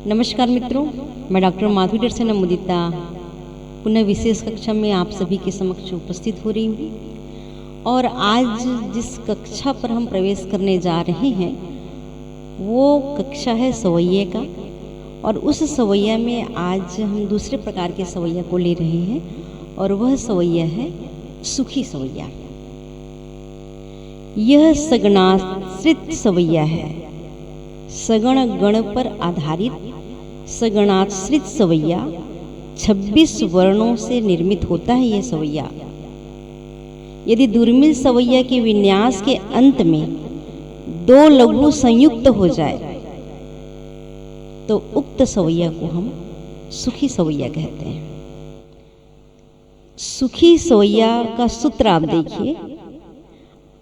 नमस्कार मित्रों, मैं डॉक्टर माधवी दर्शन मुदिता पुनः विशेष कक्षा में आप सभी के समक्ष उपस्थित हो रही हूँ। और आज जिस कक्षा पर हम प्रवेश करने जा रहे हैं वो कक्षा है सवैये का। और उस सवैया में आज हम दूसरे प्रकार के सवैया को ले रहे हैं और वह सवैया है सुखी सवैया। यह सगुणाश्रित सवैया है। सगुण गण पर आधारित सगुणाश्रित सवैया 26 वर्णों से निर्मित होता है। यह सवैया यदि दुर्मिल सवैया के विन्यास के अंत में 2 लघु संयुक्त हो जाए तो उक्त सवैया को हम सुखी सवैया कहते हैं। सुखी सवैया का सूत्र आप देखिए,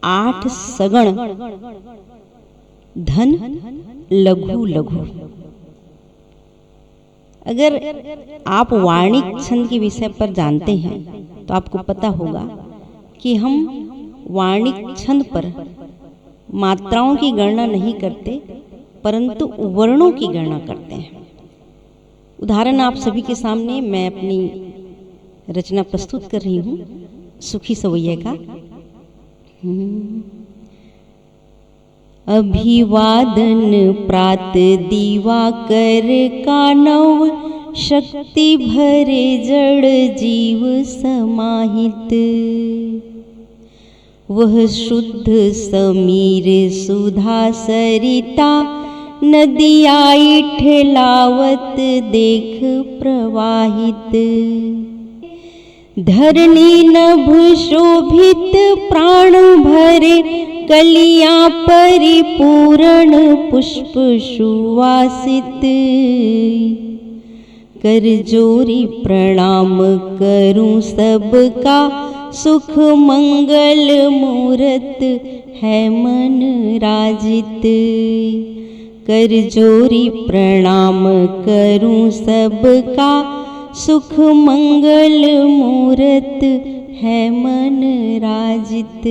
8 सगुण धन लघु लघु। अगर आप वार्णिक छंद के विषय पर जानते हैं तो आपको पता होगा कि हम वार्णिक छंद पर मात्राओं की गणना नहीं करते परंतु वर्णों की गणना करते हैं। उदाहरण आप सभी के सामने मैं अपनी रचना प्रस्तुत कर रही हूँ सुखी सवैया का। अभिवादन प्रात दिवाकर कानव, शक्ति भरे जड़ जीव समाहित। वह शुद्ध समीर सुधा सरिता, नदिया ठेलावत देख प्रवाहित। धरणी नभ शोभित प्राण भरे, कलियां परिपूर्ण पुष्प सुवासित। कर जोरी प्रणाम करूं सबका, सुख मंगल मूरत है मन राजित। कर जोरी प्रणाम करूं सबका, सुख मंगल मूरत है मन राजित।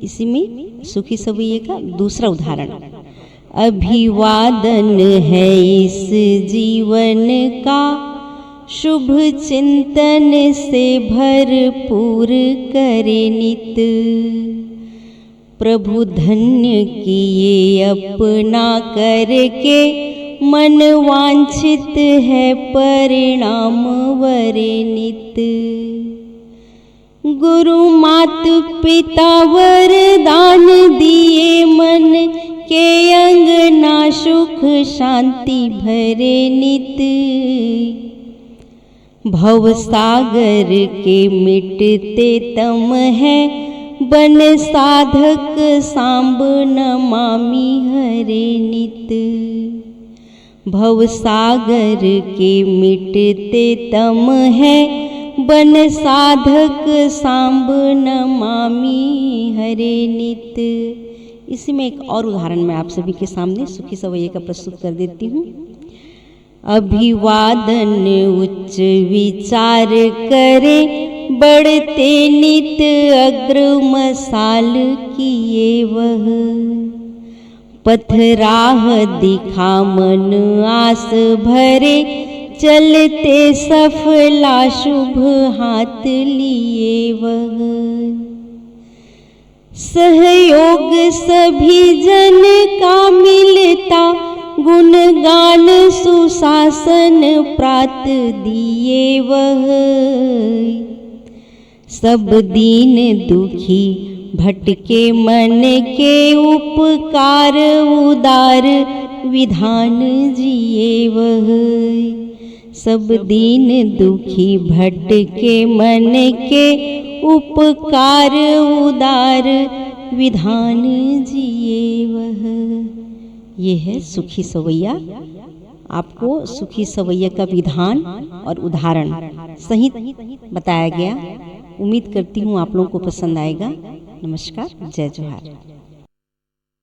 इसी में सुखी सवैये का दूसरा उदाहरण, अभिवादन है इस जीवन का, शुभ चिंतन से भरपूर करे नित। प्रभु धन्य किए अपना करके, मन वांछित है परिणाम वरे नित। गुरु मात पिता वरदान दिए, मन के अंगना सुख शांति भरे नित। भव सागर के मिटते तम है, बन साधक सांब नमामि हरे नित। भव सागर के मिटते तम है, बन साधक सांब नमामि हरे नित। इसमें एक और उदाहरण मैं आप सभी के सामने सुखी सवैया का प्रस्तुत कर देती हूँ। अभिवादन उच्च विचार करे, बढ़ते नित अग्र मसाल किए वह। पथ राह दिखा मन आस भरे, चलते सफला शुभ हाथ लिए वह। सहयोग सभी जन का मिलता, गुणगान सुशासन प्रात दिए वह। सब दीन दुखी भटके मन के, उपकार उदार विधान जिए वह। सब दीन दुखी भटके मन के, उपकार उदार विधान जिए वह। ये है सुखी सवैया। आपको सुखी सवैया का विधान और उदाहरण सहित बताया गया। उम्मीद करती हूँ आप लोगों को पसंद आएगा। नमस्कार, जय जोहार।